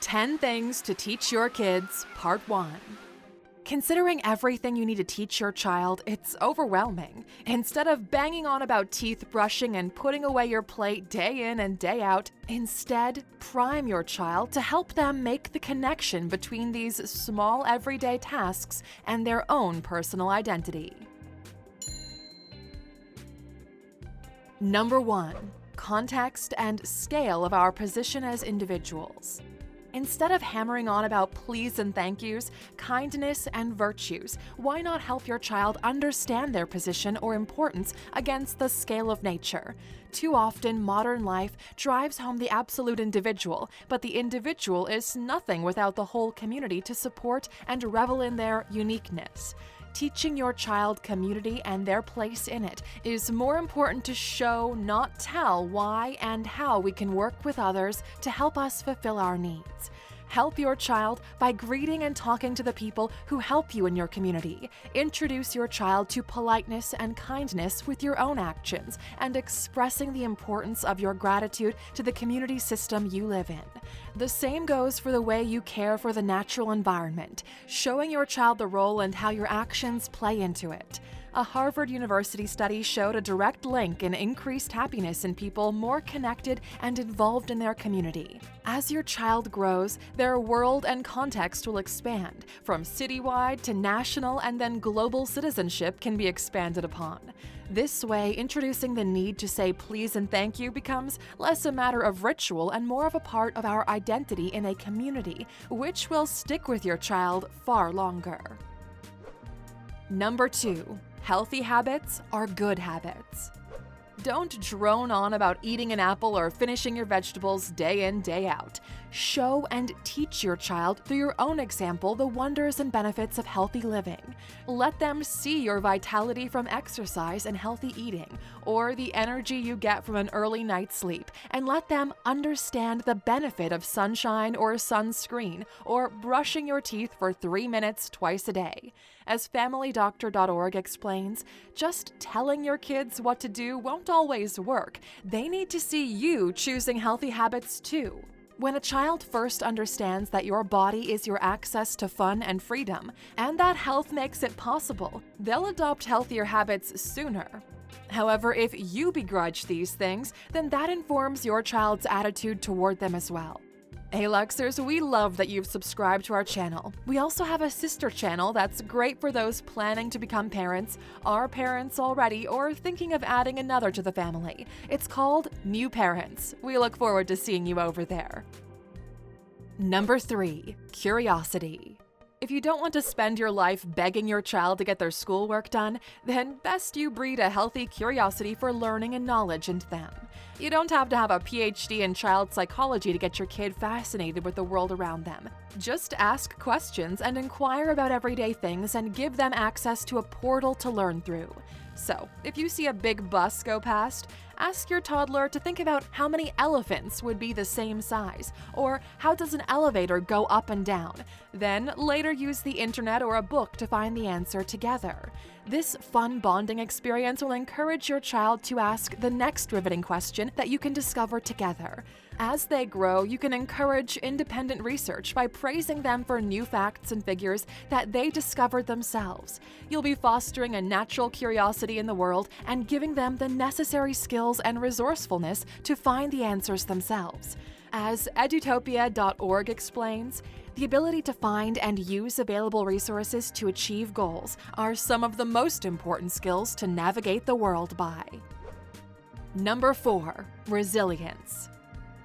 10 Things to Teach Your Kids, Part 1. Considering everything you need to teach your child, it's overwhelming. Instead of banging on about teeth brushing and putting away your plate day in and day out, instead, prime your child to help them make the connection between these small everyday tasks and their own personal identity. Number 1. Context and scale of our position as individuals. Instead of hammering on about please and thank yous, kindness and virtues, why not help your child understand their position or importance against the scale of nature? Too often, modern life drives home the absolute individual, but the individual is nothing without the whole community to support and revel in their uniqueness. Teaching your child community and their place in it is more important to show, not tell, why and how we can work with others to help us fulfill our needs. Help your child by greeting and talking to the people who help you in your community. Introduce your child to politeness and kindness with your own actions and expressing the importance of your gratitude to the community system you live in. The same goes for the way you care for the natural environment, showing your child the role and how your actions play into it. A Harvard University study showed a direct link in increased happiness in people more connected and involved in their community. As your child grows, their world and context will expand. From citywide to national and then global citizenship can be expanded upon. This way, introducing the need to say please and thank you becomes less a matter of ritual and more of a part of our identity in a community, which will stick with your child far longer. Number 2. Healthy habits are good habits. Don't drone on about eating an apple or finishing your vegetables day in, day out. Show and teach your child through your own example the wonders and benefits of healthy living. Let them see your vitality from exercise and healthy eating, or the energy you get from an early night's sleep, and let them understand the benefit of sunshine or sunscreen, or brushing your teeth for 3 minutes twice a day. As FamilyDoctor.org explains, just telling your kids what to do won't always work. They need to see you choosing healthy habits too. When a child first understands that your body is your access to fun and freedom, and that health makes it possible, they'll adopt healthier habits sooner. However, if you begrudge these things, then that informs your child's attitude toward them as well. Hey Luxers, we love that you've subscribed to our channel. We also have a sister channel that's great for those planning to become parents, are parents already, or thinking of adding another to the family. It's called New Parents. We look forward to seeing you over there. Number 3. Curiosity. If you don't want to spend your life begging your child to get their schoolwork done, then best you breed a healthy curiosity for learning and knowledge into them. You don't have to have a PhD in child psychology to get your kid fascinated with the world around them. Just ask questions and inquire about everyday things and give them access to a portal to learn through. So, if you see a big bus go past, ask your toddler to think about how many elephants would be the same size, or how does an elevator go up and down. Then later use the internet or a book to find the answer together. This fun bonding experience will encourage your child to ask the next riveting question that you can discover together. As they grow, you can encourage independent research by praising them for new facts and figures that they discovered themselves. You'll be fostering a natural curiosity in the world and giving them the necessary skills and resourcefulness to find the answers themselves. As Edutopia.org explains, the ability to find and use available resources to achieve goals are some of the most important skills to navigate the world by. Number 4. Resilience.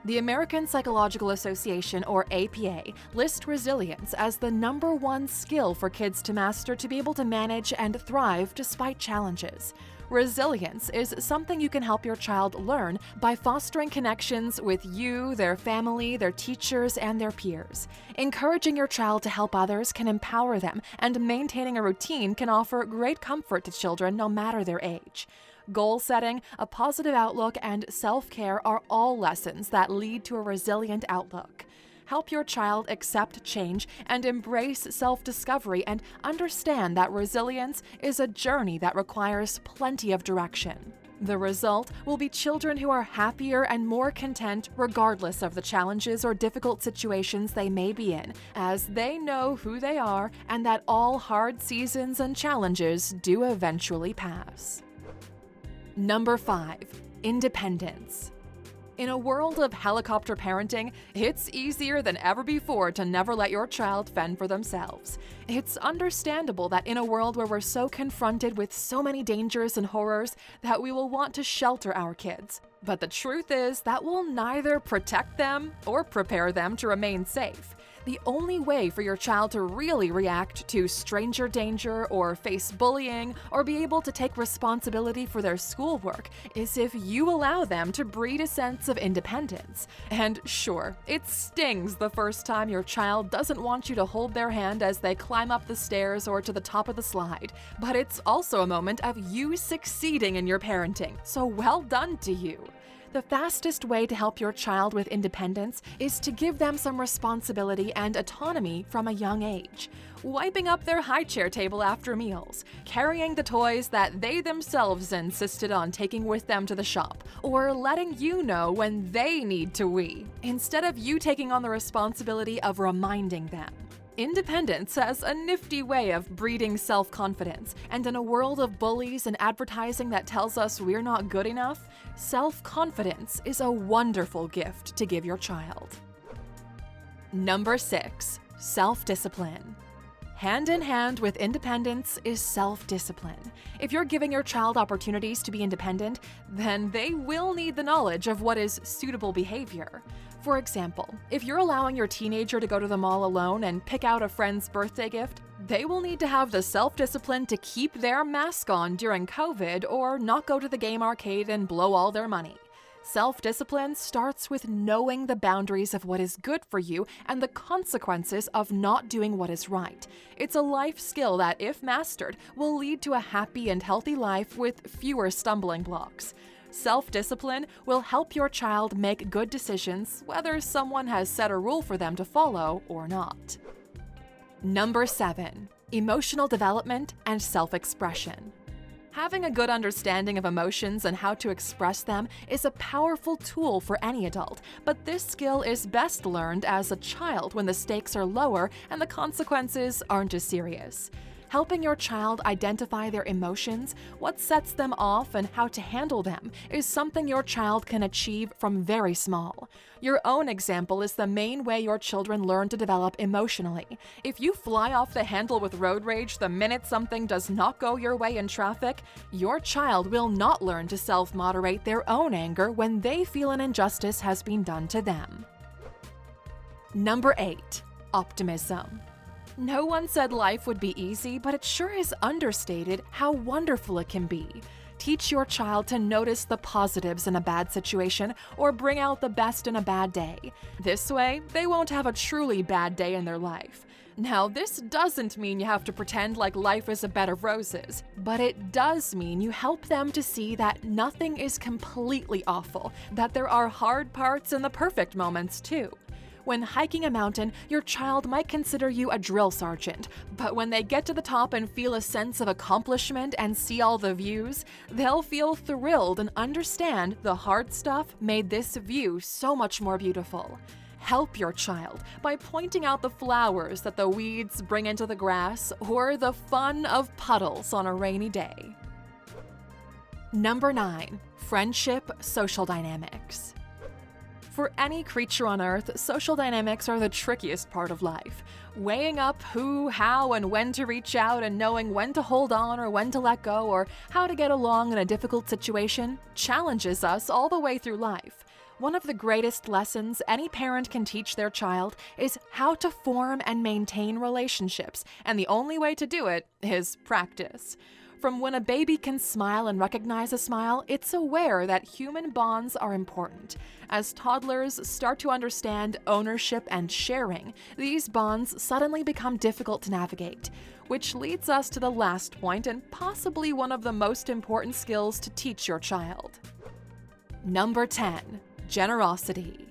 The American Psychological Association, or APA, lists resilience as the number 1 skill for kids to master to be able to manage and thrive despite challenges. Resilience is something you can help your child learn by fostering connections with you, their family, their teachers, and their peers. Encouraging your child to help others can empower them, and maintaining a routine can offer great comfort to children no matter their age. Goal setting, a positive outlook, and self-care are all lessons that lead to a resilient outlook. Help your child accept change and embrace self-discovery, and understand that resilience is a journey that requires plenty of direction. The result will be children who are happier and more content regardless of the challenges or difficult situations they may be in, as they know who they are and that all hard seasons and challenges do eventually pass. Number 5. Independence. In a world of helicopter parenting, it's easier than ever before to never let your child fend for themselves. It's understandable that in a world where we're so confronted with so many dangers and horrors that we will want to shelter our kids. But the truth is that will neither protect them or prepare them to remain safe. The only way for your child to really react to stranger danger or face bullying or be able to take responsibility for their schoolwork is if you allow them to breed a sense of independence. And sure, it stings the first time your child doesn't want you to hold their hand as they climb up the stairs or to the top of the slide, but it's also a moment of you succeeding in your parenting, so well done to you. The fastest way to help your child with independence is to give them some responsibility and autonomy from a young age. Wiping up their high chair table after meals, carrying the toys that they themselves insisted on taking with them to the shop, or letting you know when they need to wee, instead of you taking on the responsibility of reminding them. Independence has a nifty way of breeding self-confidence, and in a world of bullies and advertising that tells us we're not good enough, self-confidence is a wonderful gift to give your child. Number 6. Self-discipline. Hand in hand with independence is self-discipline. If you're giving your child opportunities to be independent, then they will need the knowledge of what is suitable behavior. For example, if you're allowing your teenager to go to the mall alone and pick out a friend's birthday gift, they will need to have the self-discipline to keep their mask on during COVID or not go to the game arcade and blow all their money. Self-discipline starts with knowing the boundaries of what is good for you and the consequences of not doing what is right. It's a life skill that, if mastered, will lead to a happy and healthy life with fewer stumbling blocks. Self-discipline will help your child make good decisions, whether someone has set a rule for them to follow or not. Number 7. Emotional development and self-expression. Having a good understanding of emotions and how to express them is a powerful tool for any adult, but this skill is best learned as a child when the stakes are lower and the consequences aren't as serious. Helping your child identify their emotions, what sets them off, and how to handle them is something your child can achieve from very small. Your own example is the main way your children learn to develop emotionally. If you fly off the handle with road rage the minute something does not go your way in traffic, your child will not learn to self-moderate their own anger when they feel an injustice has been done to them. Number 8. Optimism. No one said life would be easy, but it sure is understated how wonderful it can be. Teach your child to notice the positives in a bad situation or bring out the best in a bad day. This way, they won't have a truly bad day in their life. Now, this doesn't mean you have to pretend like life is a bed of roses, but it does mean you help them to see that nothing is completely awful, that there are hard parts and the perfect moments too. When hiking a mountain, your child might consider you a drill sergeant, but when they get to the top and feel a sense of accomplishment and see all the views, they'll feel thrilled and understand the hard stuff made this view so much more beautiful. Help your child by pointing out the flowers that the weeds bring into the grass or the fun of puddles on a rainy day. Number 9. Friendship social dynamics. For any creature on Earth, social dynamics are the trickiest part of life. Weighing up who, how, and when to reach out and knowing when to hold on or when to let go or how to get along in a difficult situation challenges us all the way through life. One of the greatest lessons any parent can teach their child is how to form and maintain relationships, and the only way to do it is practice. From when a baby can smile and recognize a smile, it's aware that human bonds are important. As toddlers start to understand ownership and sharing, these bonds suddenly become difficult to navigate, which leads us to the last point and possibly one of the most important skills to teach your child. Number 10. Generosity.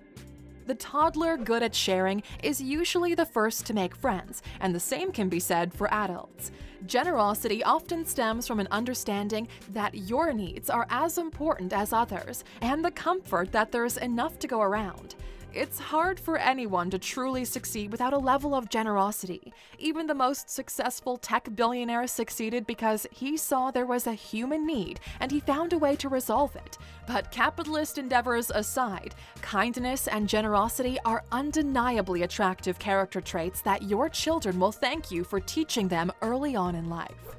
The toddler good at sharing is usually the first to make friends, and the same can be said for adults. Generosity often stems from an understanding that your needs are as important as others, and the comfort that there's enough to go around. It's hard for anyone to truly succeed without a level of generosity. Even the most successful tech billionaire succeeded because he saw there was a human need and he found a way to resolve it. But capitalist endeavors aside, kindness and generosity are undeniably attractive character traits that your children will thank you for teaching them early on in life.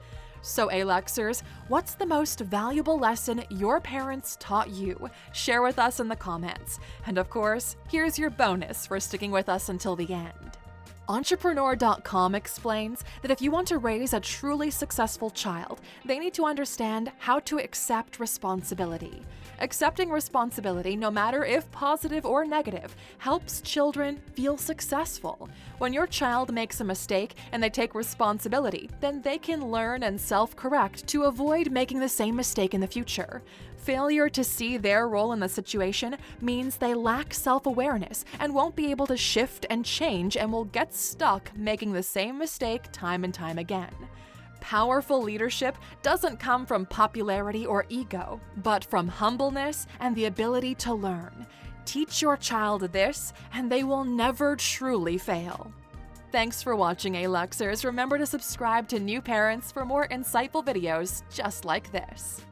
So Aluxers, what's the most valuable lesson your parents taught you? Share with us in the comments. And of course, here's your bonus for sticking with us until the end. Entrepreneur.com explains that if you want to raise a truly successful child, they need to understand how to accept responsibility. Accepting responsibility, no matter if positive or negative, helps children feel successful. When your child makes a mistake and they take responsibility, then they can learn and self-correct to avoid making the same mistake in the future. Failure to see their role in the situation means they lack self-awareness and won't be able to shift and change and will get stuck making the same mistake time and time again. Powerful leadership doesn't come from popularity or ego, but from humbleness and the ability to learn. Teach your child this, and they will never truly fail. Thanks for watching, Aluxers. Remember to subscribe to New Parents for more insightful videos just like this.